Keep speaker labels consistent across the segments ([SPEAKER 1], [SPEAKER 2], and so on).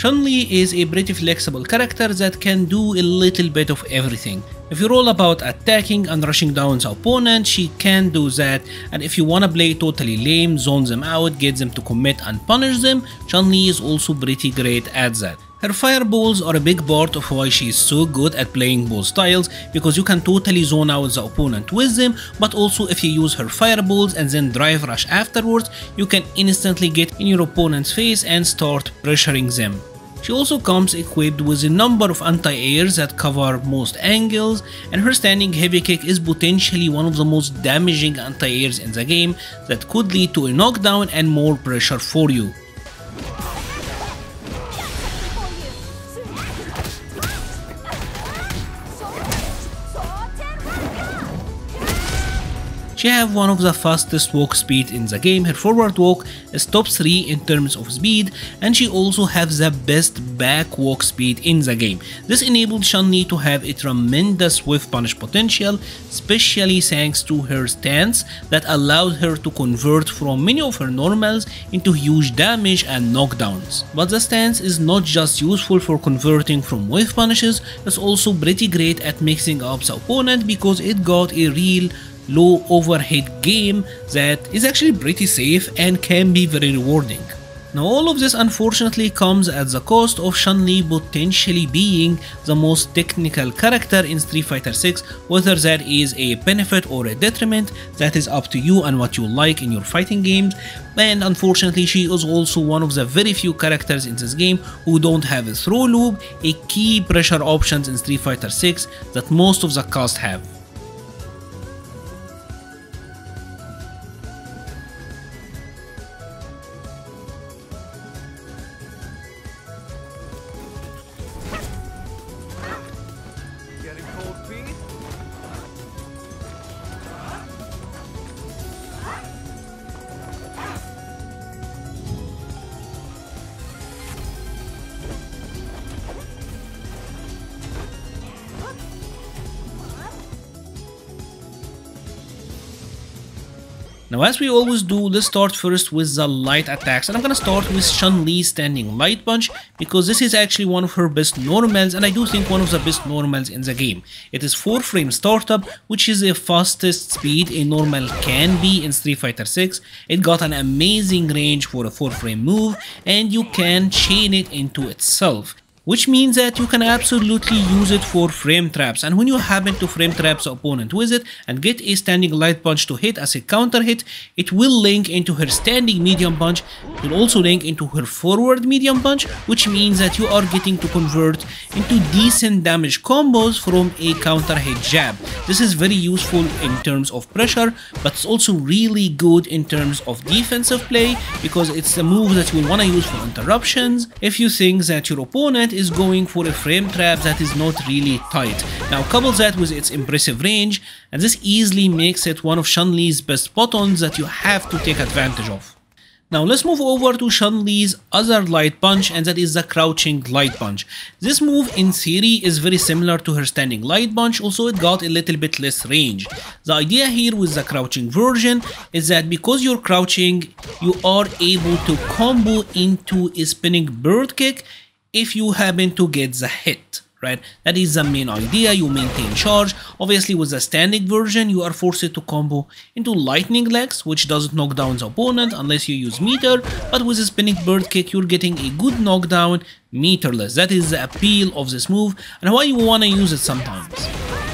[SPEAKER 1] Chun-li is a pretty flexible character that can do a little bit of everything. If you're all about attacking and rushing down the opponent, she can do that, and if you wanna play totally lame, zone them out, get them to commit and punish them, Chun-li is also pretty great at that. Her fireballs are a big part of why she is so good at playing both styles, because you can totally zone out the opponent with them, but also if you use her fireballs and then drive rush afterwards, you can instantly get in your opponent's face and start pressuring them. She also comes equipped with a number of anti-airs that cover most angles, and her standing heavy kick is potentially one of the most damaging anti-airs in the game that could lead to a knockdown and more pressure for you. She have one of the fastest walk speed in the game. Her forward walk is top 3 in terms of speed, and she also has the best back walk speed in the game. This enabled Chun-li to have a tremendous whiff punish potential, especially thanks to her stance that allowed her to convert from many of her normals into huge damage and knockdowns. But the stance is not just useful for converting from whiff punishes, it's also pretty great at mixing up the opponent because it got a real low overhead game that is actually pretty safe and can be very rewarding. Now all of this unfortunately comes at the cost of Chun-li potentially being the most technical character in Street Fighter 6, whether that is a benefit or a detriment, that is up to you and what you like in your fighting games, and unfortunately she is also one of the very few characters in this game who don't have a throw loop, a key pressure options in Street Fighter 6 that most of the cast have. Now as we always do, let's start first with the light attacks, and I'm gonna start with Chun-Li standing light punch because this is actually one of her best normals, and I do think one of the best normals in the game. It is 4-frame startup, which is the fastest speed a normal can be in Street Fighter 6. It got an amazing range for a 4-frame move, and you can chain it into itself, which means that you can absolutely use it for frame traps, and when you happen to frame trap the opponent with it and get a standing light punch to hit as a counter hit, it will link into her standing medium punch. It will also link into her forward medium punch, which means that you are getting to convert into decent damage combos from a counter hit jab. This is very useful in terms of pressure, but it's also really good in terms of defensive play because it's a move that you will want to use for interruptions if you think that your opponent is going for a frame trap that is not really tight. Now couple that with its impressive range, and this easily makes it one of Chun-Li's best buttons that you have to take advantage of. Now let's move over to Chun-Li's other light punch, and that is the crouching light punch. This move in theory is very similar to her standing light punch, also it got a little bit less range. The idea here with the crouching version is that because you're crouching, you are able to combo into a spinning bird kick if you happen to get the hit. Right, that is the main idea. You maintain charge. Obviously with the standing version you are forced to combo into lightning legs, which doesn't knock down the opponent unless you use meter, but with a spinning bird kick you're getting a good knockdown meterless. That is the appeal of this move and why you want to use it sometimes.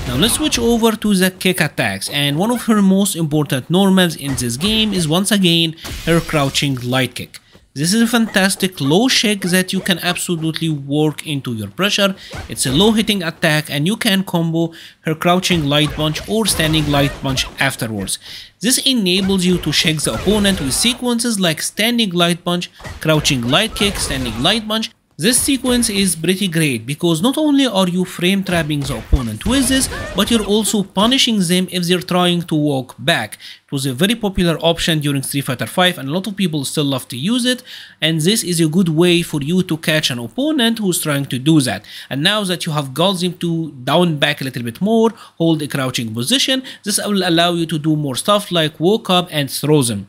[SPEAKER 1] Now let's switch over to the kick attacks, and one of her most important normals in this game is once again her crouching light kick. This is a fantastic low shake that you can absolutely work into your pressure. It's a low hitting attack and you can combo her crouching light punch or standing light punch afterwards. This enables you to shake the opponent with sequences like standing light punch, crouching light kick, standing light punch, This sequence is pretty great because not only are you frame trapping the opponent with this, but you're also punishing them if they're trying to walk back. It was a very popular option during Street Fighter V and a lot of people still love to use it, and this is a good way for you to catch an opponent who's trying to do that. And now that you have got them to down back a little bit more, hold a crouching position, this will allow you to do more stuff like walk up and throw them.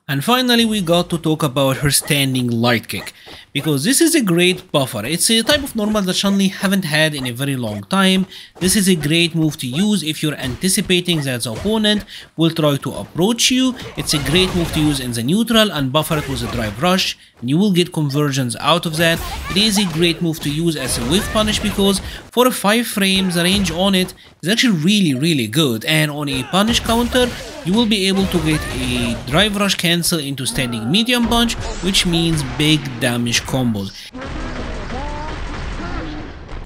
[SPEAKER 1] And finally we got to talk about her standing light kick, because this is a great buffer. It's a type of normal that Chun-Li haven't had in a very long time. This is a great move to use if you're anticipating that the opponent will try to approach you. It's a great move to use in the neutral and buffer it with a drive rush, and you will get conversions out of that. It is a great move to use as a whiff punish because for 5 frames the range on it is actually really good, and on a punish counter you will be able to get a drive rush cancel into standing medium punch, which means big damage combos.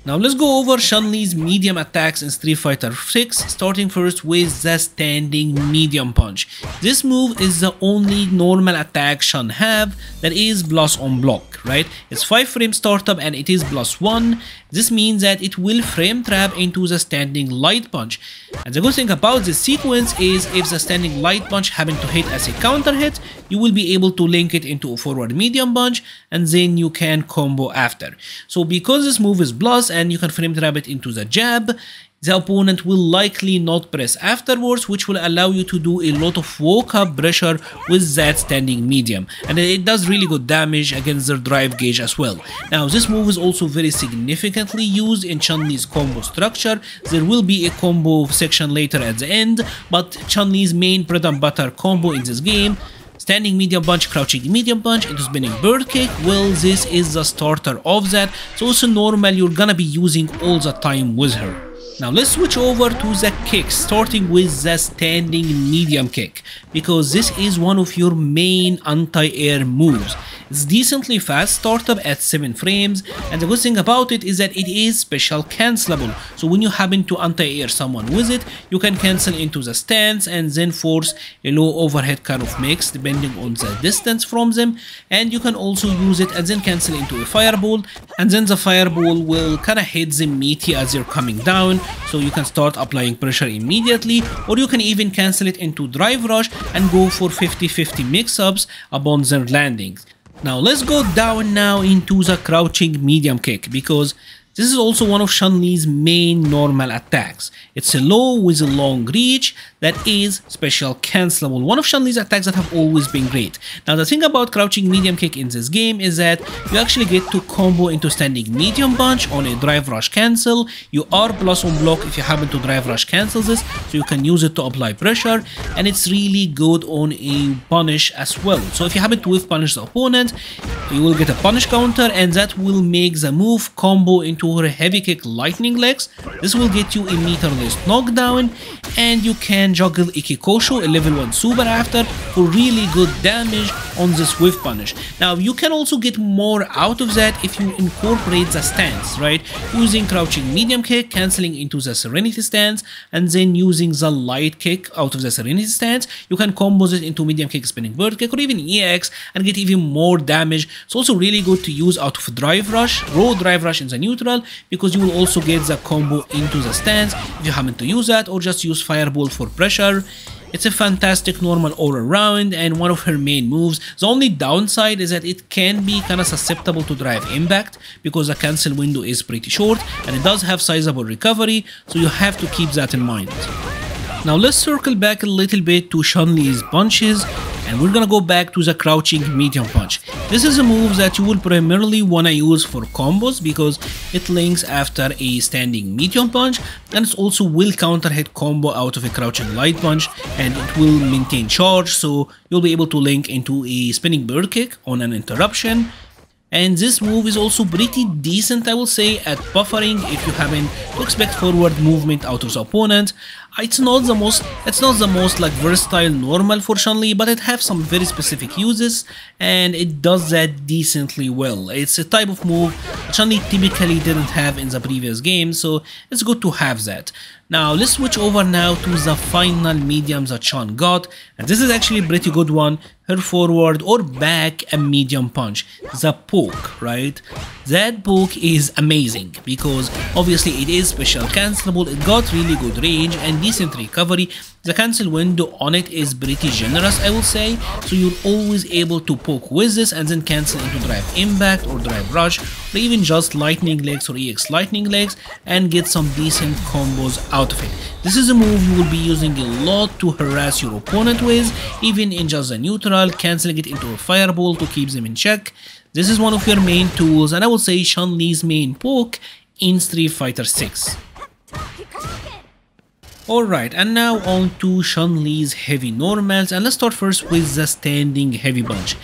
[SPEAKER 1] Now let's go over Chun-Li's medium attacks in Street Fighter VI, starting first with the standing medium punch. This move is the only normal attack Chun have that is plus on block, right? It's 5 frame startup and it is +1. This means that it will frame trap into the standing light punch. And the good thing about this sequence is if the standing light punch happen to hit as a counter hit, you will be able to link it into a forward medium punch and then you can combo after. So because this move is plus and you can frame trap it into the jab, the opponent will likely not press afterwards, which will allow you to do a lot of walk up pressure with that standing medium, and it does really good damage against their drive gauge as well. Now this move is also very significantly used in Chun-Li's combo structure. There will be a combo section later at the end, but Chun-Li's main bread and butter combo in this game, standing medium punch, crouching medium punch into spinning bird kick, well, this is the starter of that, so it's normal you're gonna be using all the time with her. Now let's switch over to the kicks, starting with the standing medium kick, because this is one of your main anti-air moves. It's decently fast startup at 7 frames, and the good thing about it is that it is special cancelable. So when you happen to anti-air someone with it, you can cancel into the stance and then force a low overhead kind of mix depending on the distance from them, and you can also use it and then cancel into a fireball, and then the fireball will kinda hit them meaty as you're coming down, so you can start applying pressure immediately, or you can even cancel it into drive rush and go for 50-50 mix-ups upon their landings. Now let's go down now into the crouching medium kick, because this is also one of Chun-Li's main normal attacks. It's a low with a long reach that is special cancelable. One of Chun-Li's attacks that have always been great. Now the thing about crouching medium kick in this game is that you actually get to combo into standing medium punch on a drive rush cancel. You are plus on block if you happen to drive rush cancel this, so you can use it to apply pressure, and it's really good on a punish as well. So if you happen to whiff punish the opponent, you will get a punish counter, and that will make the move combo into her heavy kick lightning legs. This will get you a meterless knockdown, and you can juggle a Kikoken, a level 1 super after, for really good damage on this whiff punish. Now you can also get more out of that if you incorporate the stance, right? Using crouching medium kick, cancelling into the Serenity Stance, and then using the light kick out of the Serenity Stance, you can combo it into medium kick, spinning bird kick, or even EX and get even more damage. It's also really good to use out of drive rush, raw drive rush in the neutral, because you will also get the combo into the stance if you happen to use that, or just use fireball for pressure. It's a fantastic normal all around and one of her main moves. The only downside is that it can be kinda susceptible to drive impact because the cancel window is pretty short, and it does have sizable recovery, so you have to keep that in mind. Now let's circle back a little bit to Chun-Li's punches, and we're gonna go back to the crouching medium punch. This is a move that you will primarily wanna use for combos because it links after a standing medium punch, and it also will counter hit combo out of a crouching light punch, and it will maintain charge, so you'll be able to link into a spinning bird kick on an interruption. And this move is also pretty decent, I will say, at buffering if you happen to expect forward movement out of the opponent. It's not the most like versatile normal for Chun-Li, but it has some very specific uses and it does that decently well. It's a type of move Chun-Li typically didn't have in the previous game, so it's good to have that. Now let's switch over now to the final medium that Chun got, and this is actually a pretty good one. Her forward or back a medium punch, the poke, right? That poke is amazing because obviously it is special cancelable, it got really good range and decent recovery. The cancel window on it is pretty generous, I will say, so you're always able to poke with this and then cancel into drive impact or drive rush or even just lightning legs or EX lightning legs and get some decent combos out of it. This is a move you will be using a lot to harass your opponent with, even in just a neutral, canceling it into a fireball to keep them in check. This is one of your main tools, and I would say Chun-Li's main poke in Street Fighter 6. Alright, and now on to Chun-Li's heavy normals, and let's start first with the standing heavy punch.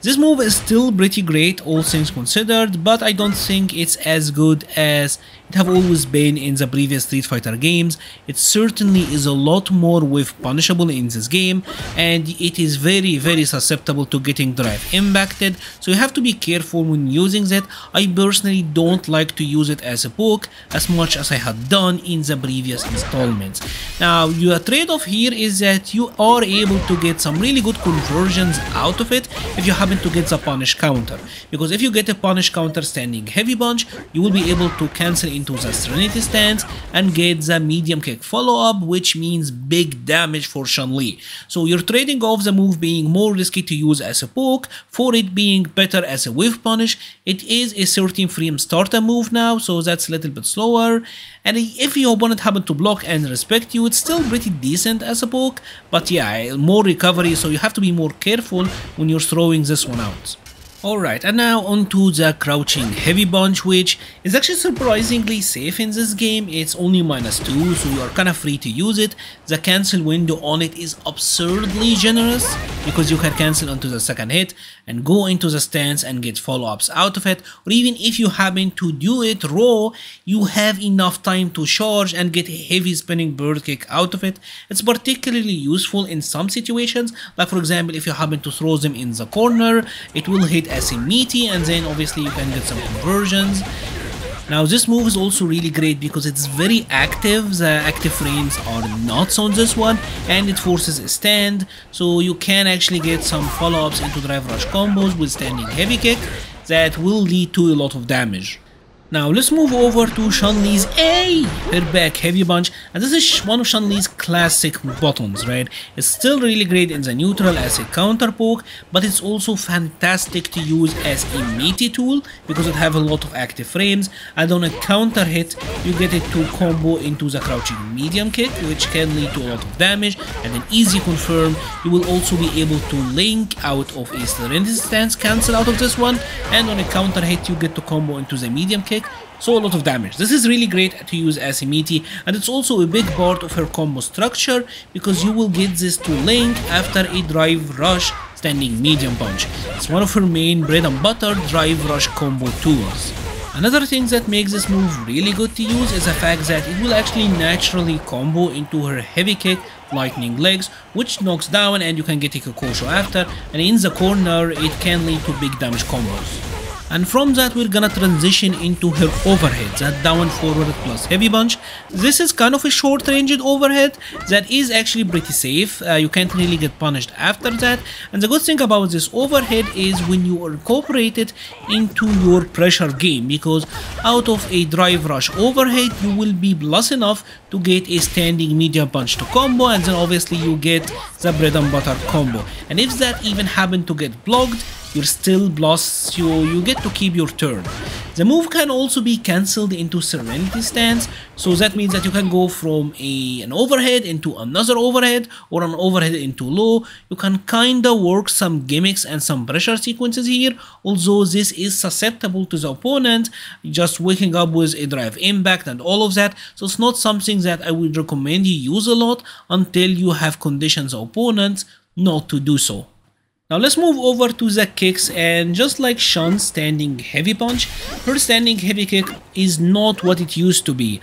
[SPEAKER 1] This move is still pretty great, all things considered, but I don't think it's as good as it have always been in the previous Street Fighter games. It certainly is a lot more whiff punishable in this game, and it is very susceptible to getting drive impacted, so you have to be careful when using that. I personally don't like to use it as a poke as much as I had done in the previous installments. Now, your trade-off here is that you are able to get some really good conversions out of it if you happen to get the punish counter, because if you get a punish counter standing heavy punch, you will be able to cancel into the Serenity Stance and get the medium kick follow-up, which means big damage for Chun-Li. So you're trading off the move being more risky to use as a poke for it being better as a whiff punish. It is a 13 frame starter move now, so that's a little bit slower, and if your opponent happen to block and respect you, it's still pretty decent as a poke, but yeah, more recovery, so you have to be more careful when you're throwing this one out. Alright, and now onto the crouching heavy punch, which is actually surprisingly safe in this game. It's only -2, so you are kinda free to use it. The cancel window on it is absurdly generous because you can cancel onto the second hit and go into the stance and get follow-ups out of it, or even if you happen to do it raw, you have enough time to charge and get a heavy spinning bird kick out of it. It's particularly useful in some situations, like for example if you happen to throw them in the corner, it will hit as a meaty and then obviously you can get some conversions. Now this move is also really great because it's very active. The active frames are nuts on this one and it forces a stand, so you can actually get some follow-ups into drive rush combos with standing heavy kick that will lead to a lot of damage. Now let's move over to Chun-Li's her back heavy punch, and this is one of Chun-Li's classic buttons, right? It's still really great in the neutral as a counter poke, but it's also fantastic to use as a meaty tool because it have a lot of active frames, and on a counter hit you get it to combo into the crouching medium kick, which can lead to a lot of damage, and an easy confirm. You will also be able to link out of a Serenity Stance cancel out of this one, and on a counter hit you get to combo into the medium kick. So a lot of damage. This is really great to use as a meaty, and it's also a big part of her combo structure because you will get this to link after a drive rush standing medium punch. It's one of her main bread and butter drive rush combo tools. Another thing that makes this move really good to use is the fact that it will actually naturally combo into her heavy kick lightning legs, which knocks down and you can get a Kokosho after, and in the corner it can lead to big damage combos. And from that we're gonna transition into her overhead, that down forward plus heavy punch. This is kind of a short ranged overhead that is actually pretty safe. You can't really get punished after that, and the good thing about this overhead is when you incorporate it into your pressure game, because out of a drive rush overhead you will be plus enough to get a standing medium punch to combo, and then obviously you get the bread and butter combo, and if that even happen to get blocked, you're still blessed, so you get to keep your turn. The move can also be cancelled into Serenity Stance, so that means that you can go from an overhead into another overhead or an overhead into low. You can kinda work some gimmicks and some pressure sequences here, although this is susceptible to the opponent just waking up with a drive impact and all of that, so it's not something that I would recommend you use a lot until you have conditioned the opponent not to do so. Now let's move over to the kicks, and just like Shun's standing heavy punch, her standing heavy kick is not what it used to be.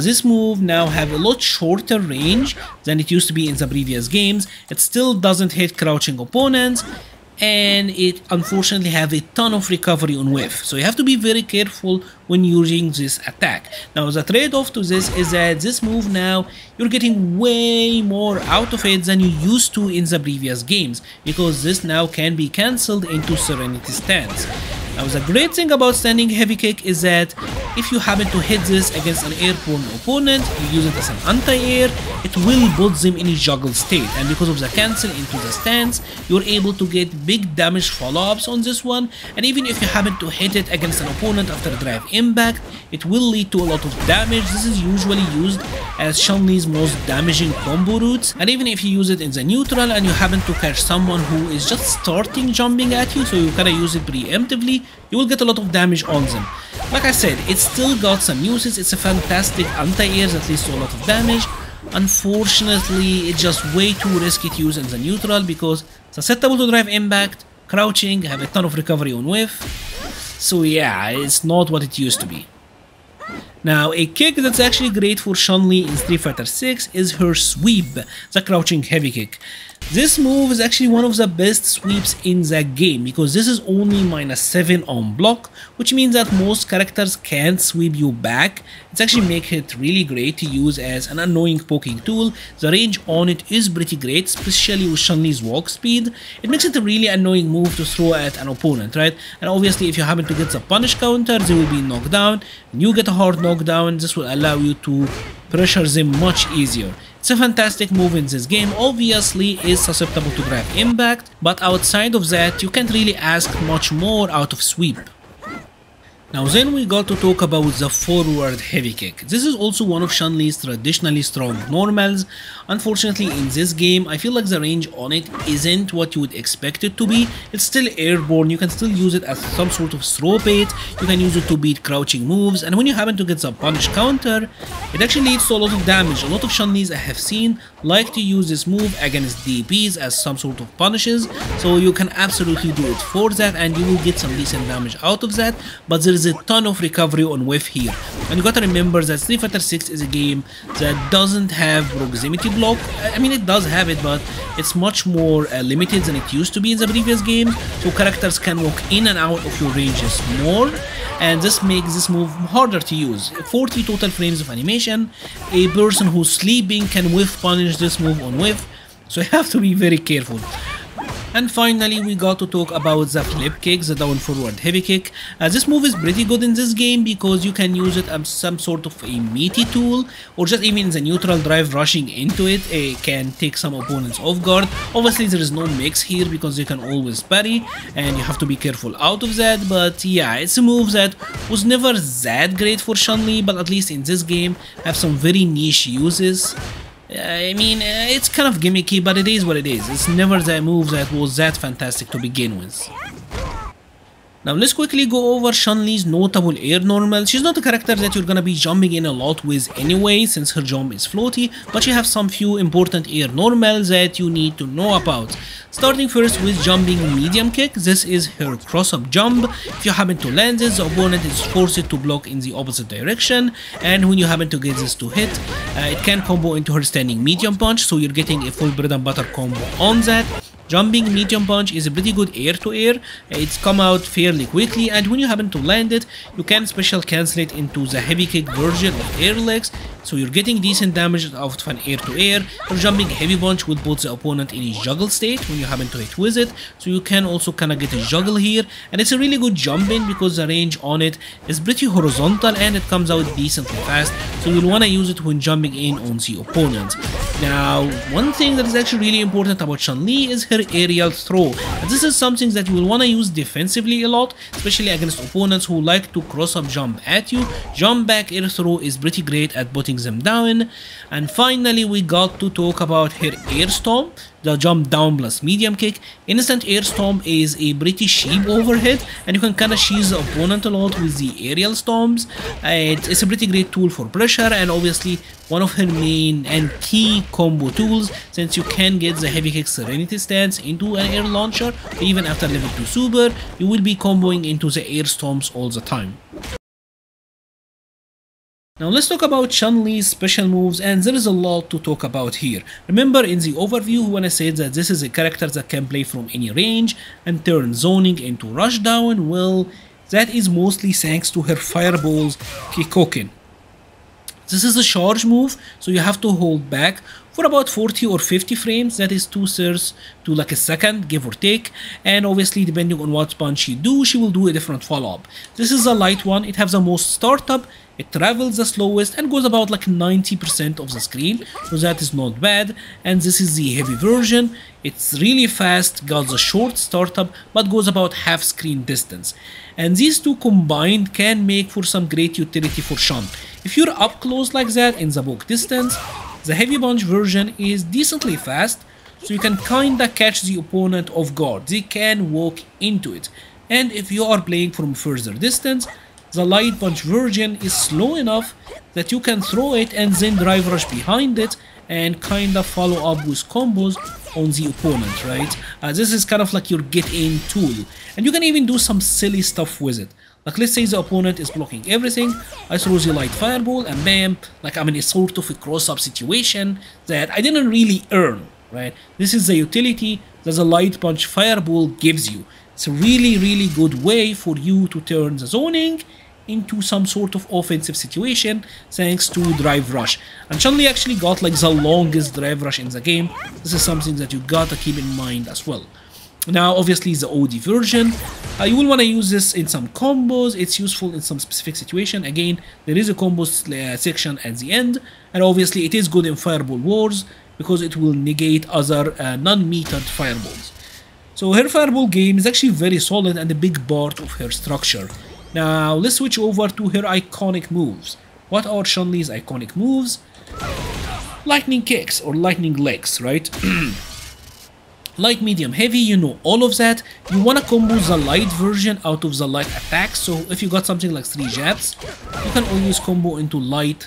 [SPEAKER 1] This move now have a lot shorter range than it used to be in the previous games. It still doesn't hit crouching opponents, and it unfortunately have a ton of recovery on whiff, so you have to be very careful when using this attack. Now the trade-off to this is that this move now you're getting way more out of it than you used to in the previous games, because this now can be cancelled into Serenity Stance. Now the great thing about standing heavy kick is that if you happen to hit this against an airborne opponent, you use it as an anti-air, it will put them in a juggle state, and because of the cancel into the stance, you're able to get big damage follow-ups on this one, and even if you happen to hit it against an opponent after a drive impact, it will lead to a lot of damage. This is usually used as Chun-Li's most damaging combo routes, and even if you use it in the neutral and you happen to catch someone who is just starting jumping at you, so you kinda use it preemptively, you will get a lot of damage on them. Like I said, it's still got some uses, it's a fantastic anti-air that leads to a lot of damage. Unfortunately, it's just way too risky to use in the neutral because it's susceptible to drive impact, crouching, have a ton of recovery on whiff. So yeah, it's not what it used to be. Now, a kick that's actually great for Chun-Li in Street Fighter 6 is her sweep, the crouching heavy kick. This move is actually one of the best sweeps in the game because this is only -7 on block, which means that most characters can't sweep you back. It's actually makes it really great to use as an annoying poking tool. The range on it is pretty great, especially with Chun-Li's walk speed. It makes it a really annoying move to throw at an opponent, right? And obviously if you happen to get the punish counter, they will be knocked down. When you get a hard knockdown, this will allow you to pressure them much easier. It's a fantastic move in this game. Obviously is susceptible to drive impact, but outside of that you can't really ask much more out of sweep. Now then we got to talk about the forward heavy kick. This is also one of Chun-Li's traditionally strong normals. Unfortunately in this game I feel like the range on it isn't what you would expect it to be. It's still airborne, you can still use it as some sort of throw bait, you can use it to beat crouching moves, and when you happen to get the punish counter, it actually leads to a lot of damage. A lot of Chun-Li's I have seen like to use this move against DPs as some sort of punishes, so you can absolutely do it for that and you will get some decent damage out of that, but there is a ton of recovery on whiff here. And you gotta remember that Street Fighter 6 is a game that doesn't have proximity block. I mean it does have it, but it's much more limited than it used to be in the previous game, so characters can walk in and out of your ranges more, and this makes this move harder to use. 40 total frames of animation, a person who's sleeping can whiff punish this move on whiff, so you have to be very careful. And finally we got to talk about the flip kick, the down forward heavy kick. This move is pretty good in this game because you can use it as some sort of a meaty tool, or just even the neutral drive rushing into it can take some opponents off guard. Obviously there is no mix here because you can always parry and you have to be careful out of that, but yeah, it's a move that was never that great for Chun-Li, but at least in this game have some very niche uses. I mean, it's kind of gimmicky, but it is what it is. It's never the move that was that fantastic to begin with. Now let's quickly go over Chun-Li's notable air normals. She's not a character that you're gonna be jumping in a lot with anyway, since her jump is floaty, but she has some few important air normals that you need to know about. Starting first with jumping medium kick. This is her cross-up jump. If you happen to land this, the opponent is forced to block in the opposite direction, and when you happen to get this to hit, it can combo into her standing medium punch, so you're getting a full bread and butter combo on that. Jumping medium punch is a pretty good air to air, it's come out fairly quickly, and when you happen to land it, you can special cancel it into the heavy kick version of air legs, so you're getting decent damage out of an air to air. Or jumping heavy punch will put the opponent in a juggle state when you happen to hit with it, so you can also kinda get a juggle here, and it's a really good jump in because the range on it is pretty horizontal and it comes out decently fast, so you'll wanna use it when jumping in on the opponent. Now, one thing that is actually really important about Chun-Li is her aerial throw, and this is something that you will want to use defensively a lot, especially against opponents who like to cross up jump at you. Jump back air throw is pretty great at putting them down. And finally we got to talk about her air stomp, the jump down plus medium kick. Instant air stomp is a pretty cheap overhead, and you can kinda cheese the opponent a lot with the aerial stomps. It's a pretty great tool for pressure, and obviously one of her main and key combo tools, since you can get the heavy kick Serenity Stance into an air launcher. Even after level 2 super, you will be comboing into the air stomps all the time. Now let's talk about Chun-Li's special moves, and there is a lot to talk about here. Remember in the overview when I said that this is a character that can play from any range and turn zoning into rushdown? Well, that is mostly thanks to her fireball's Kikoken. This is a charge move, so you have to hold back for about 40 or 50 frames. That is 2/3 to like a second, give or take. And obviously, depending on what punch you do, she will do a different follow-up. This is a light one. It has the most startup. It travels the slowest and goes about like 90% of the screen, so that is not bad. And this is the heavy version. It's really fast, got a short startup, but goes about half screen distance. And these two combined can make for some great utility for Chun. If you're up close like that in the book distance, the heavy punch version is decently fast, so you can kinda catch the opponent off guard. They can walk into it. And if you are playing from further distance, the light punch version is slow enough that you can throw it and then drive rush behind it and kinda follow up with combos on the opponent, right? This is kind of like your get-in tool, and you can even do some silly stuff with it. Like, let's say the opponent is blocking everything, I throw the light fireball and bam, like I'm in a sort of a cross-up situation that I didn't really earn, right? This is the utility that the light punch fireball gives you. It's a really good way for you to turn the zoning into some sort of offensive situation thanks to drive rush. And Chun-li actually got like the longest drive rush in the game. This is something that you gotta keep in mind as well. Now obviously the OD version, you will want to use this in some combos. It's useful in some specific situation. Again, there is a combo section at the end, and obviously it is good in fireball wars because it will negate other non-metered fireballs. So her fireball game is actually very solid and a big part of her structure. Now let's switch over to her iconic moves. What are Chun-li's iconic moves? Lightning kicks or lightning legs, right? Light, medium, heavy, you know all of that. You want to combo the light version out of the light attacks. So if you got something like 3 jabs, you can always combo into light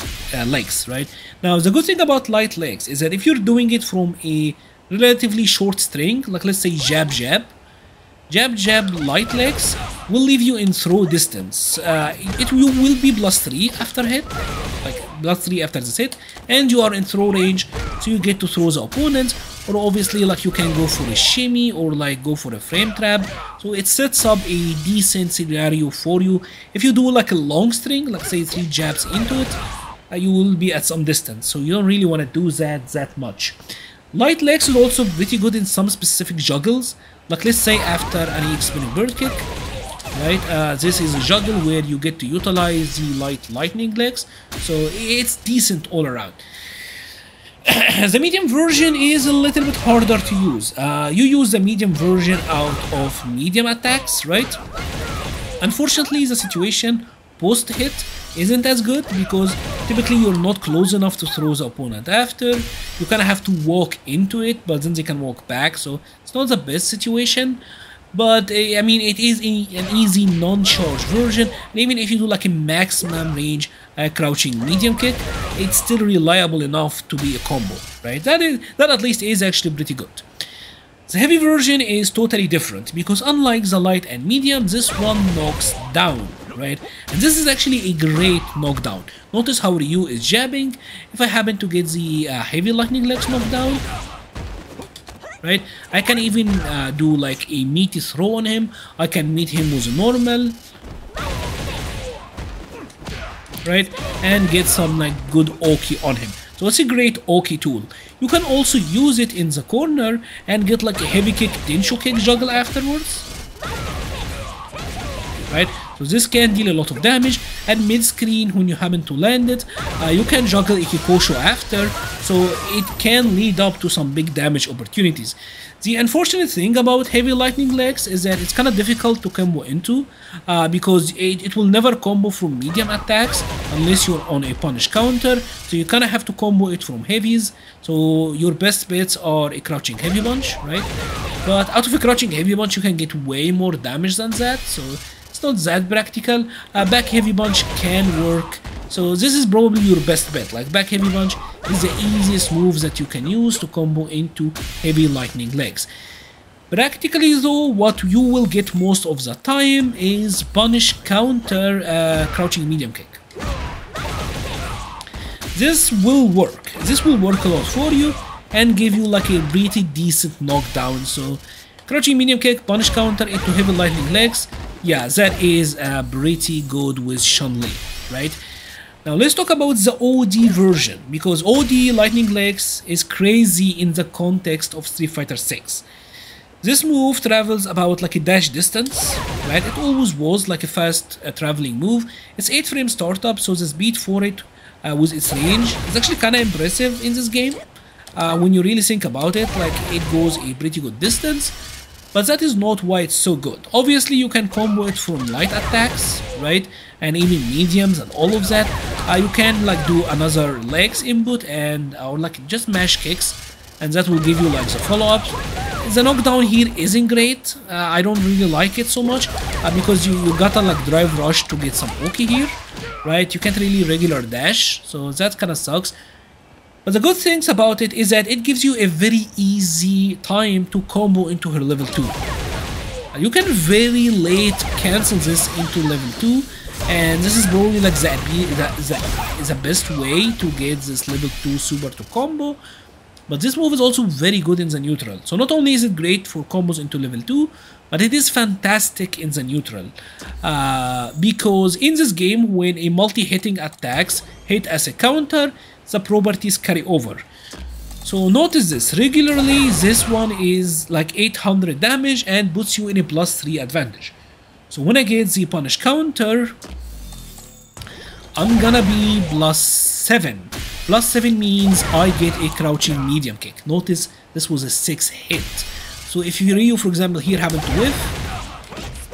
[SPEAKER 1] legs, right? Now the good thing about light legs is that if you're doing it from a relatively short string, like let's say jab, jab, jab, jab, light legs will leave you in throw distance. It will be +3 after hit, like +3 after this hit, and you are in throw range, so you get to throw the opponent, or obviously like you can go for a shimmy or like go for a frame trap. So it sets up a decent scenario for you. If you do like a long string, like say 3 jabs into it, you will be at some distance, so you don't really want to do that much. Light legs is also pretty good in some specific juggles, like let's say after an EX spinning bird kick, right? This is a juggle where you get to utilize the lightning legs, so it's decent all around. The medium version is a little bit harder to use. You use the medium version out of medium attacks, right? Unfortunately, the situation post-hit isn't as good because typically you're not close enough to throw the opponent after. You kind of have to walk into it, but then they can walk back, so it's not the best situation. But I mean, it is an easy non-charge version, and even if you do like a maximum range crouching medium kick, it's still reliable enough to be a combo, right? That at least is actually pretty good. The heavy version is totally different because unlike the light and medium, this one knocks down, right? And this is actually a great knockdown. Notice how Ryu is jabbing. If I happen to get the heavy lightning legs knocked down, right, I can even do like a meaty throw on him. I can meet him with a normal, right, and get some like good Oki on him. So it's a great Oki tool. You can also use it in the corner and get like a heavy kick, Tensho kick juggle afterwards, right? So this can deal a lot of damage, and mid-screen when you happen to land it, you can juggle a Kikoken after, so it can lead up to some big damage opportunities. The unfortunate thing about heavy lightning legs is that it's kind of difficult to combo into because it will never combo from medium attacks unless you're on a punish counter, so you kind of have to combo it from heavies. So your best bets are a crouching heavy punch, right? But out of a crouching heavy punch you can get way more damage than that, so it's not that practical. Back heavy punch can work, so this is probably your best bet. Like back heavy punch is the easiest move that you can use to combo into heavy lightning legs. Practically though, what you will get most of the time is punish counter crouching medium kick. This will work. This will work a lot for you and give you like a pretty decent knockdown. So crouching medium kick, punish counter into heavy lightning legs. Yeah, that is pretty good with Chun-li, right? Now let's talk about the OD version, because OD Lightning Legs is crazy in the context of Street Fighter 6. This move travels about like a dash distance, right? It always was like a fast traveling move. It's 8 frame startup, so the speed for it with its range is actually kind of impressive in this game. When you really think about it, like it goes a pretty good distance, but that is not why it's so good. Obviously you can combo it from light attacks, right, and even mediums and all of that. You can like do another legs input and or like just mash kicks, and that will give you like the follow-ups. The knockdown here isn't great. I don't really like it so much because you gotta like drive rush to get some Oki here, right? You can't really regular dash, so that kind of sucks. But the good things about it is that it gives you a very easy time to combo into her level 2. You can very late cancel this into level 2, and this is probably like the best way to get this level 2 super to combo. But this move is also very good in the neutral. So not only is it great for combos into level 2, but it is fantastic in the neutral. Because in this game, when a multi-hitting attacks hit as a counter, the properties carry over. So notice this, regularly this one is like 800 damage and puts you in a +3 advantage. So when I get the punish counter, I'm gonna be +7. +7 means I get a crouching medium kick. Notice this was a 6 hit. So if Ryu, for example, here happen to whiff,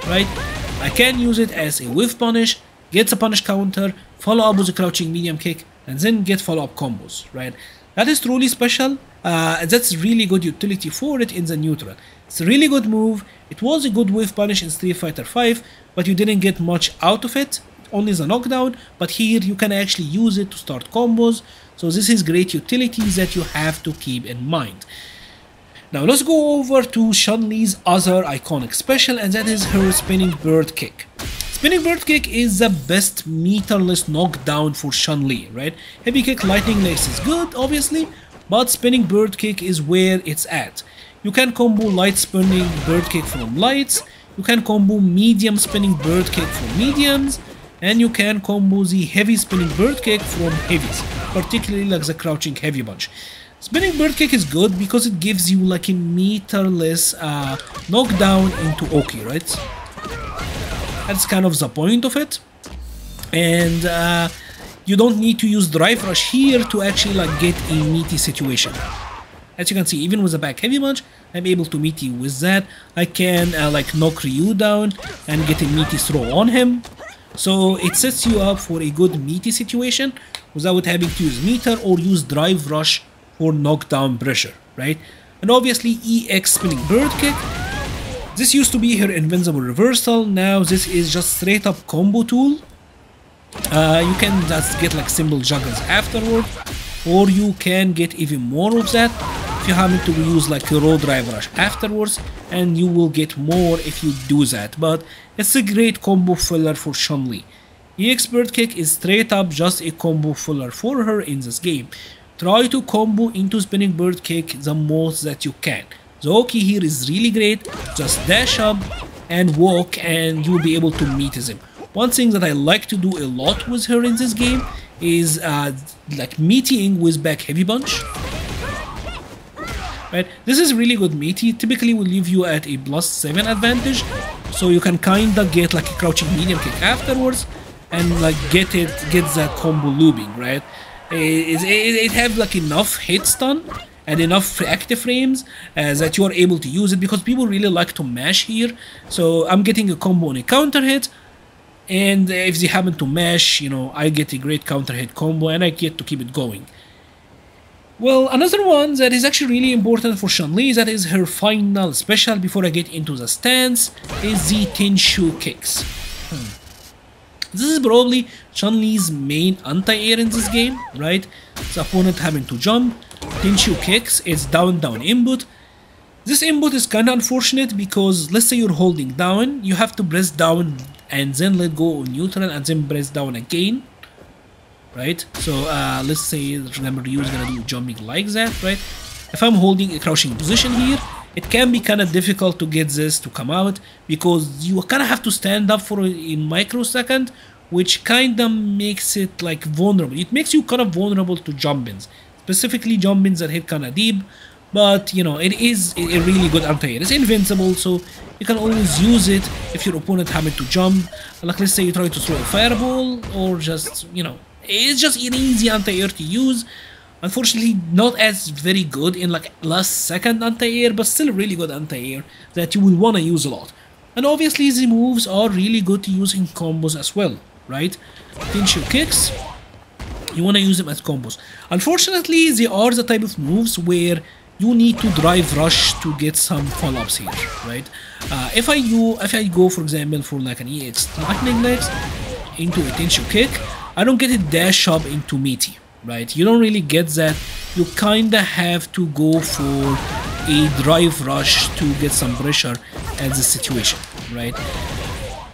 [SPEAKER 1] right, I can use it as a whiff punish, get the punish counter, follow up with a crouching medium kick, and then get follow-up combos, right? That is truly special. That's really good utility for it in the neutral. It's a really good move. It was a good whiff punish in Street Fighter 5, but you didn't get much out of it, only the knockdown. But here you can actually use it to start combos. So this is great utility that you have to keep in mind. Now let's go over to Chun-Li's other iconic special, and that is her spinning bird kick. Spinning bird kick is the best meterless knockdown for Chun-Li, right? Heavy kick lightning legs is good, obviously, but spinning bird kick is where it's at. You can combo light spinning bird kick from lights, you can combo medium spinning bird kick from mediums, and you can combo the heavy spinning bird kick from heavies, particularly like the crouching heavy bunch. Spinning bird kick is good because it gives you like a meterless knockdown into Oki, right? That's kind of the point of it. And you don't need to use drive rush here to actually like get a meaty situation. As you can see, even with the back heavy punch, I'm able to meaty with that. I can like knock Ryu down and get a meaty throw on him. So it sets you up for a good meaty situation without having to use meter or use drive rush for knockdown pressure, right? And obviously EX spinning bird kick. This used to be her invincible reversal. Now this is just straight up combo tool. You can just get like simple juggles afterward, or you can get even more of that if you happen to use like a raw drive rush afterwards, and you will get more if you do that. But it's a great combo filler for Chun-Li. EX bird kick is straight up just a combo filler for her in this game. Try to combo into spinning bird kick the most that you can. The Oki here is really great. Just dash up and walk and you'll be able to meet him. One thing that I like to do a lot with her in this game is like meeting with back heavy punch. Right? This is really good meaty. Typically will leave you at a +7 advantage, so you can kinda get like a crouching medium kick afterwards and like get that combo looping, right? It have like enough hit stun and enough active frames that you are able to use it, because people really like to mash here. So I'm getting a combo on a counter hit, and if they happen to mash, you know, I get a great counter hit combo and I get to keep it going. Well, another one that is actually really important for Chun-Li, that is her final special before I get into the stance, is the Tensho kicks. This is probably Chun-Li's main anti-air in this game, right? The opponent having to jump. Tensho kicks is down input. This input is kinda unfortunate because let's say you're holding down, you have to press down and then let go on neutral and then press down again, right? So let's say, remember, Ryu is gonna do jumping like that, right? If I'm holding a crouching position here, it can be kind of difficult to get this to come out because you kind of have to stand up for a microsecond which kinda makes it like vulnerable. It makes you kind of vulnerable to jump-ins, specifically jump-ins that hit kinda deep. But you know, it is a really good anti-air. It's invincible, so you can always use it if your opponent happened to jump. Like let's say you try to throw a fireball, or just, you know, it's just an easy anti-air to use. Unfortunately, not as very good in like last second anti-air, but still really good anti-air that you will wanna use a lot. And obviously the moves are really good to use in combos as well, right? Tensho kicks, you wanna use them as combos. Unfortunately, they are the type of moves where you need to drive rush to get some follow-ups here, right? If I go for example for like an EX lightning legs into a Tensho kick, I don't get a dash up into meaty, right? You don't really get that. You kinda have to go for a drive rush to get some pressure at the situation, right?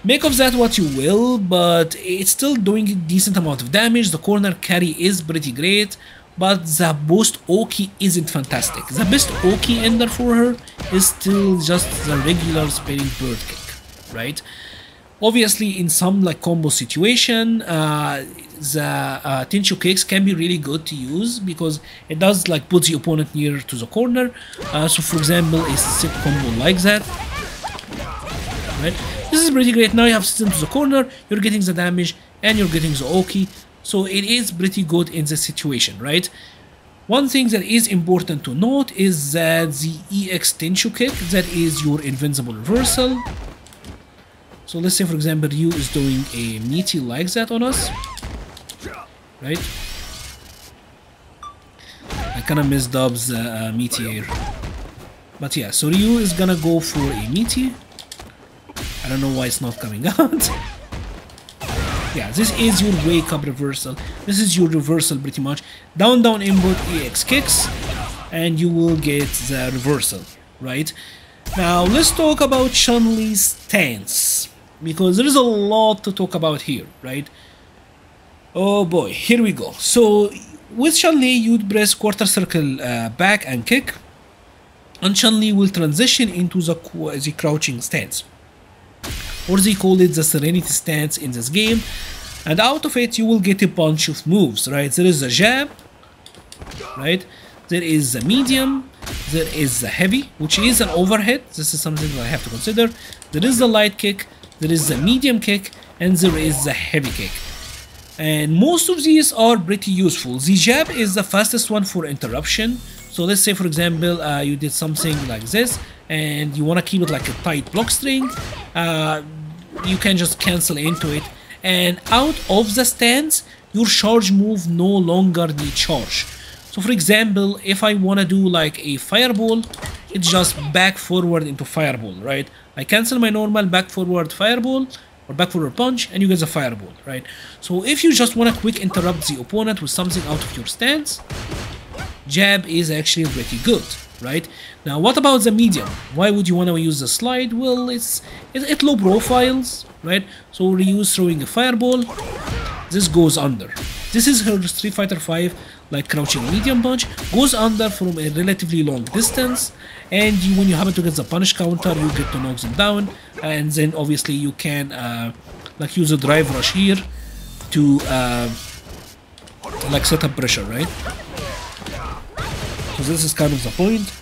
[SPEAKER 1] Make of that what you will, but it's still doing a decent amount of damage. The corner carry is pretty great, but the post Oki isn't fantastic. The best Oki ender for her is still just the regular spinning bird kick, right? Obviously, in some like combo situation, the Tensho kicks can be really good to use because it does like put the opponent near to the corner. So for example, a sick combo like that, right? This is pretty great. Now you have system to the corner, you're getting the damage and you're getting the Oki. So it is pretty good in this situation, right? One thing that is important to note is that the EX Tensho kick, that is your invincible reversal. So let's say for example Ryu is doing a meaty like that on us, right? I kinda messed up the meaty here. But yeah, so Ryu is gonna go for a meaty. I don't know why it's not coming out. Yeah, this is your wake up reversal. This is your reversal pretty much. Down down input EX kicks and you will get the reversal, right? Now let's talk about Chun-li's stance, because there is a lot to talk about here, right? Oh boy, here we go. So with Chun-li, you'd press quarter circle back and kick, and Chun-li will transition into the crouching stance, or they call it the Serenity Stance in this game. And out of it you will get a bunch of moves, right? There is a jab, right? There is the medium, there is the heavy, which is an overhead. This is something that I have to consider. There is the light kick, there is the medium kick, and there is the heavy kick. And most of these are pretty useful. The jab is the fastest one for interruption. So let's say for example you did something like this and you want to keep it like a tight block string. You can just cancel into it, and out of the stance your charge move no longer need charge. So for example, if I want to do like a fireball, it's just back forward into fireball, right? I cancel my normal back forward fireball or back forward punch and you get the fireball, right? So if you just want to quick interrupt the opponent with something out of your stance, jab is actually pretty good, right? Now what about the medium? Why would you want to use the slide? Well, it's low profiles, right? So Ryu throwing a fireball, this goes under. This is her Street Fighter V like crouching medium punch, goes under from a relatively long distance, and when you happen to get the punish counter you get to knock them down, and then obviously you can like use a drive rush here to like set up pressure, right? So this is kind of the point.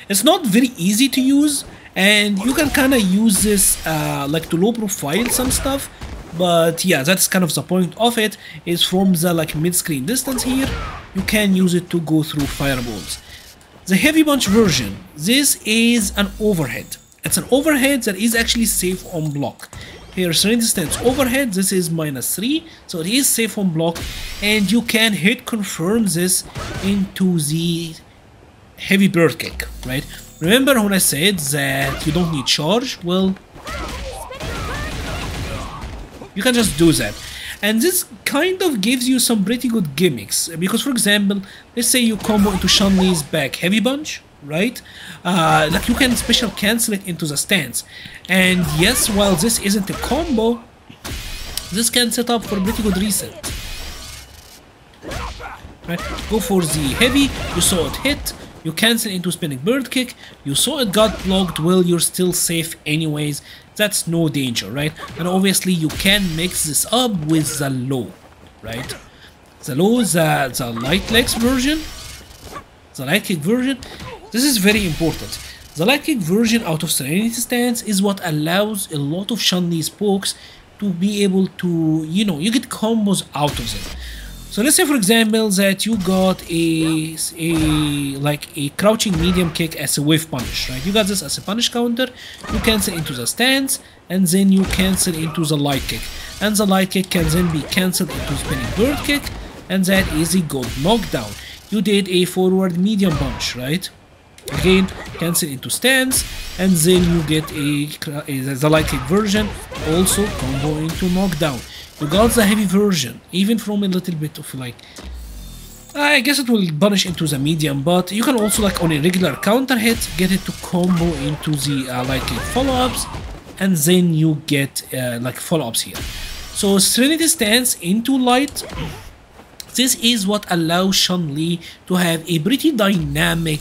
[SPEAKER 1] It's not very easy to use, and you can kind of use this like to low profile some stuff, but yeah, that's kind of the point of it, is from the like mid-screen distance here you can use it to go through fireballs. The heavy punch version, this is an overhead. It's an overhead that is actually safe on block. Here, Serenity Stance overhead, this is -3, so it is safe on block, and you can hit confirm this into the heavy bird kick, right? Remember when I said that you don't need charge? Well, you can just do that. And this kind of gives you some pretty good gimmicks, because for example, let's say you combo into Chun-li's back heavy punch, right? Like you can special cancel it into the stance. And yes, while this isn't a combo, this can set up for a pretty good reset. Right? Go for the heavy, you saw it hit, you cancel into spinning bird kick, you saw it got blocked, well, you're still safe anyways, that's no danger, right? And obviously you can mix this up with the low, right? The low, the light legs version, the light kick version, this is very important. The light kick version out of Serenity Stance is what allows a lot of Chun-Li's pokes to be able to, you know, you get combos out of them. So let's say for example that you got like a crouching medium kick as a wave punish, right? You got this as a punish counter, you cancel into the stance, and then you cancel into the light kick. And the light kick can then be cancelled into spinning bird kick, and that is a good knockdown. You did a forward medium punch, right? Again, cancel into stance, and then you get the light kick version, also combo into knockdown. You got the heavy version, even from a little bit of like, I guess it will punish into the medium, but you can also like on a regular counter hit, get it to combo into the light kick follow-ups, and then you get like follow-ups here. So Serenity Stance into light, this is what allows Chun-Li to have a pretty dynamic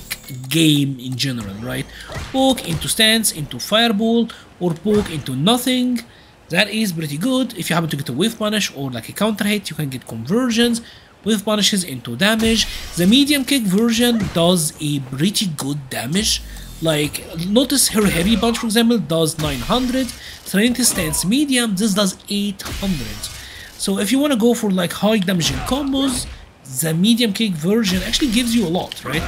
[SPEAKER 1] game in general, right? Poke into stance, into fireball, or poke into nothing. That is pretty good. If you happen to get a wave punish or like a counter hit, you can get conversions, wave punishes into damage. The medium kick version does a pretty good damage. Like, notice her heavy punch, for example, does 900. Serenity Stance medium, this does 800. So if you want to go for like high damaging combos, the medium kick version actually gives you a lot, right?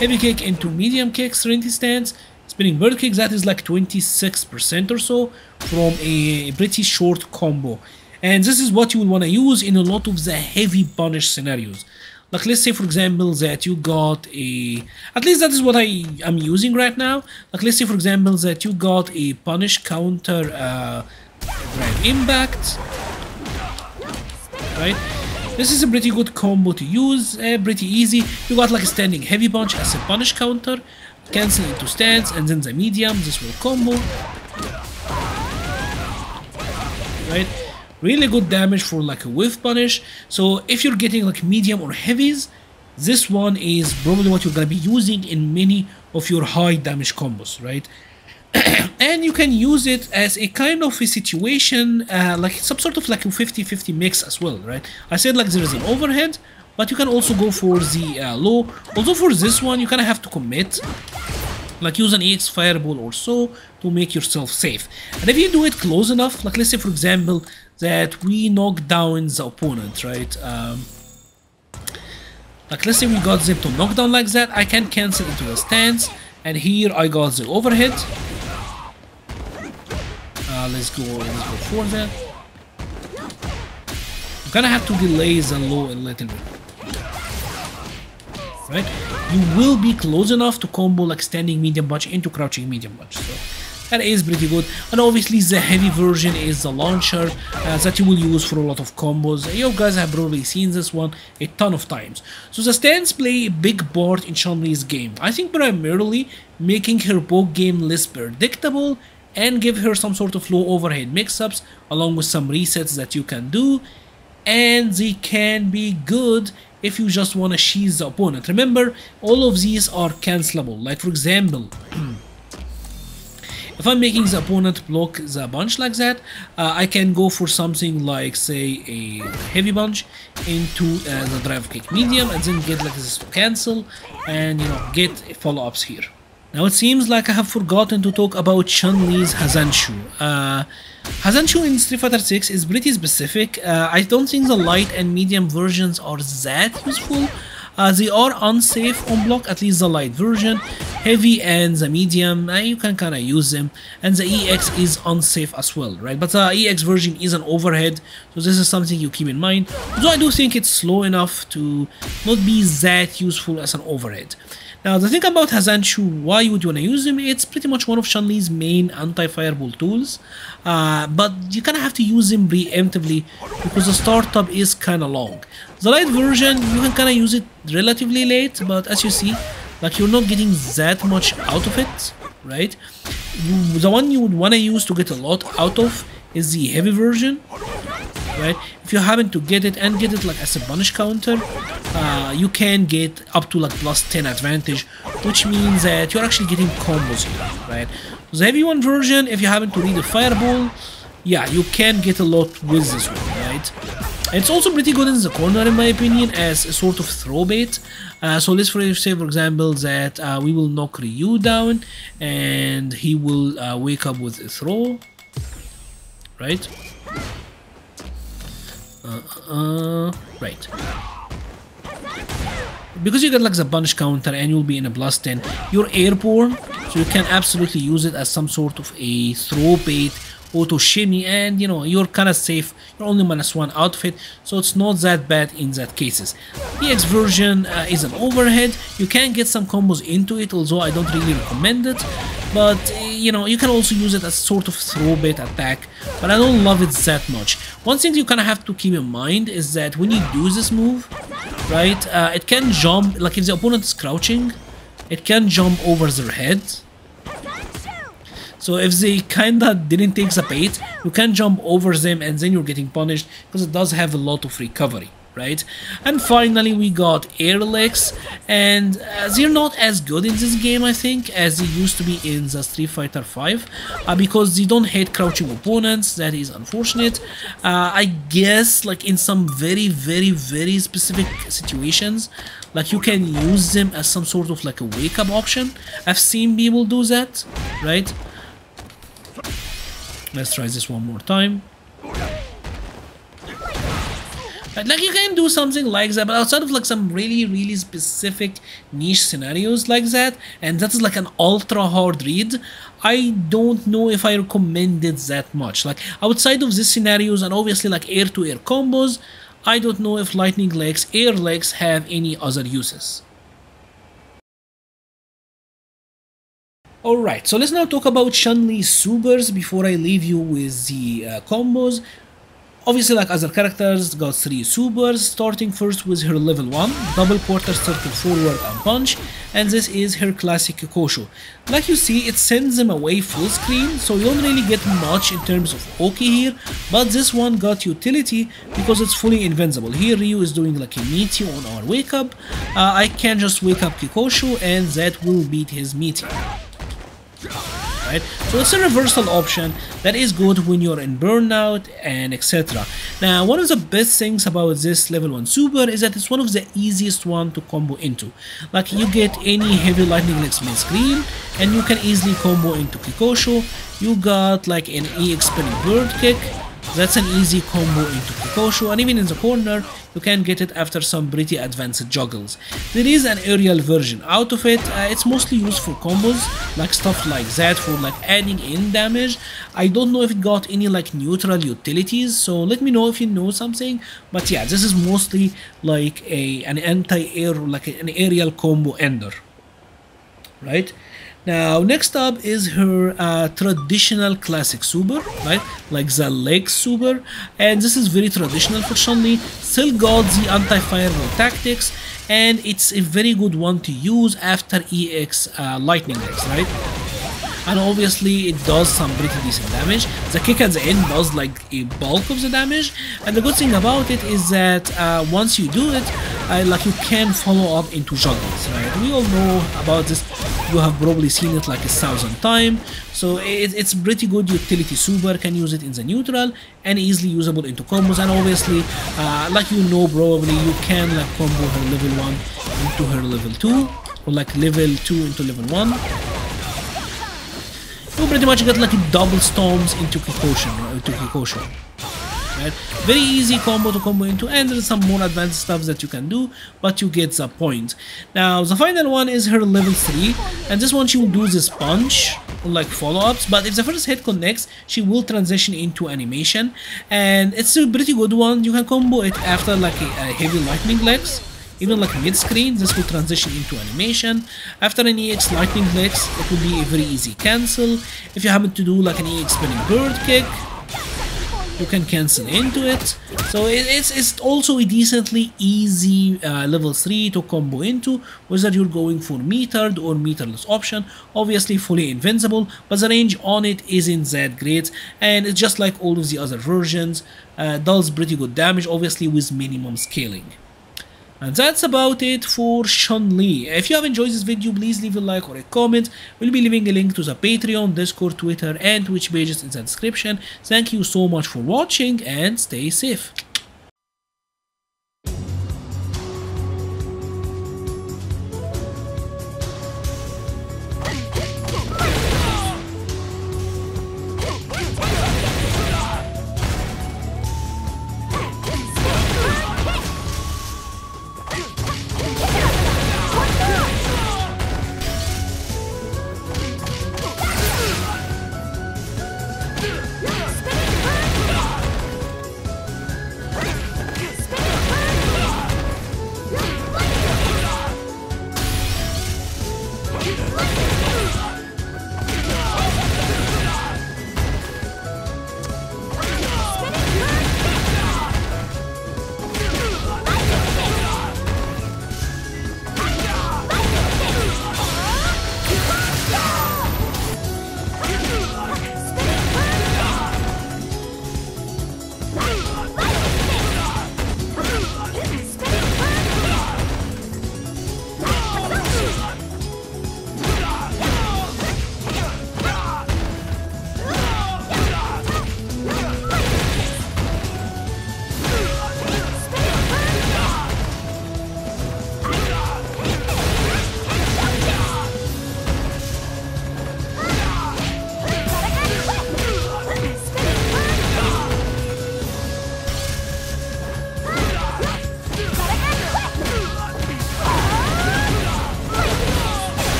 [SPEAKER 1] Heavy kick into medium kick, Serenity Stance. Spinning bird kick, that is like 26% or so from a pretty short combo. And this is what you will want to use in a lot of the heavy punish scenarios. Like let's say for example that you got a, at least that is what I am using right now. Like let's say for example that you got a punish counter drive impact, right? This is a pretty good combo to use, pretty easy. You got like a standing heavy punch as a punish counter, cancel into stance, and then the medium, this will combo, right? Really good damage for like a wave punish. So if you're getting like medium or heavies, this one is probably what you're gonna be using in many of your high damage combos, right? And you can use it as a kind of a situation, like some sort of like a 50-50 mix as well, right? I said like there is an overhead, but you can also go for the low. Although for this one, you kind of have to commit, like use an EX fireball or so to make yourself safe. And if you do it close enough, like let's say for example that we knock down the opponent, right? Like let's say we got them to knock down like that, I can cancel into the stance, and here I got the overhead. Let's go for that. I'm gonna have to delay the low a little bit, right? You will be close enough to combo like standing medium punch into crouching medium punch, so that is pretty good. And obviously the heavy version is the launcher that you will use for a lot of combos. You guys have probably seen this one a ton of times. So the stance play a big part in Chun-Li's game. I think primarily making her poke game less predictable and give her some sort of low overhead mix-ups along with some resets that you can do, and they can be good if you just want to sheath the opponent. Remember, all of these are cancelable. Like for example, if I'm making the opponent block the punch like that, I can go for something like say a heavy punch into the drive kick medium, and then get like this to cancel, and you know, get follow-ups here. Now it seems like I have forgotten to talk about Chun-Li's Hazanshu. Hazanshu in Street Fighter 6 is pretty specific. I don't think the light and medium versions are that useful. They are unsafe on block, at least the light version. Heavy and the medium, you can kind of use them. And the EX is unsafe as well, right? But the EX version is an overhead, so this is something you keep in mind. Although I do think it's slow enough to not be that useful as an overhead. Now the thing about Hazanshu, why would you want to use him? It's pretty much one of Chun-Li's main anti-fireball tools, but you kind of have to use him preemptively because the startup is kind of long. The light version, you can kind of use it relatively late, but as you see, like you're not getting that much out of it, right? The one you would want to use to get a lot out of is the heavy version, right? If you happen to get it and get it like as a punish counter, you can get up to like +10 advantage, which means that you're actually getting combos here, right? So the heavy one version, if you happen to read a fireball, yeah, you can get a lot with this one, right? It's also pretty good in the corner in my opinion as a sort of throw bait. So let's say for example that we will knock Ryu down and he will wake up with a throw, right? Right. Because you get like the punish counter and you'll be in a +10, you're airborne, so you can absolutely use it as some sort of a throw bait, auto shimmy, and you know, you're kind of safe. You're only -1 outfit, so it's not that bad in that cases. EX version is an overhead. You can get some combos into it, although I don't really recommend it, but you know, you can also use it as sort of throw bait attack, but I don't love it that much. One thing you kind of have to keep in mind is that when you do this move, right, it can jump, like if the opponent is crouching, it can jump over their head. So if they kinda didn't take the bait, you can jump over them and then you're getting punished because it does have a lot of recovery, right? And finally we got air legs, and they're not as good in this game I think as they used to be in the Street Fighter V, because they don't hit crouching opponents. That is unfortunate. I guess like in some very specific situations, like you can use them as some sort of like a wake up option. I've seen people do that, right? Let's try this one more time. Like you can do something like that, but outside of like some really specific niche scenarios like that, and that is like an ultra hard read, I don't know if I recommend it that much. Like outside of these scenarios and obviously like air to air combos, I don't know if lightning legs, air legs have any other uses. Alright, so let's now talk about Chun-Li's supers before I leave you with the combos. Obviously, like other characters, got 3 supers, starting first with her level 1, double quarter circle forward and punch, and this is her classic Kikoken. Like you see, it sends them away full screen, so you don't really get much in terms of Oki here, but this one got utility because it's fully invincible. Here Ryu is doing like a meteor on our wake up, I can just wake up Kikoken and that will beat his meteor. Right? So it's a reversal option that is good when you're in burnout and etc. Now one of the best things about this level 1 super is that it's one of the easiest one to combo into. Like you get any heavy lightning legs mid screen and you can easily combo into Kikoken. You got like an EX spinning bird kick, that's an easy combo into Kikoken, and even in the corner you can get it after some pretty advanced juggles. There is an aerial version out of it, it's mostly used for combos, like stuff like that, for like adding in damage. I don't know if it got any like neutral utilities, so let me know if you know something, but yeah, this is mostly like an anti-air, like an aerial combo ender, right? Now next up is her traditional classic super, right, like the leg super, and this is very traditional for Chun-Li. Still got the anti-fireball tactics, and it's a very good one to use after EX lightning legs, right? And obviously it does some pretty decent damage. The kick at the end does like a bulk of the damage, and the good thing about it is that once you do it, like you can follow up into juggles, right? We all know about this, you have probably seen it like 1,000 times, so it's pretty good utility super. Can use it in the neutral and easily usable into combos, and obviously like you know probably you can like combo her level 1 into her level 2, or like level 2 into level 1. You pretty much get like double storms into Kikoken, right? Very easy combo to combo into, and there's some more advanced stuff that you can do, but you get the point. Now the final one is her level 3, and this one she will do this punch, like follow-ups, but if the first hit connects, she will transition into animation, and it's a pretty good one. You can combo it after like a heavy lightning legs. Even like mid-screen, this will transition into animation. After an EX lightning legs, it will be a very easy cancel. If you happen to do like an EX spinning bird kick, you can cancel into it. So it's also a decently easy level 3 to combo into, whether you're going for metered or meterless option. Obviously fully invincible, but the range on it isn't that great, and it's just like all of the other versions, does pretty good damage, obviously with minimum scaling. And that's about it for Chun-li. If you have enjoyed this video, please leave a like or a comment. We'll be leaving a link to the Patreon, Discord, Twitter, and Twitch pages in the description. Thank you so much for watching, and stay safe.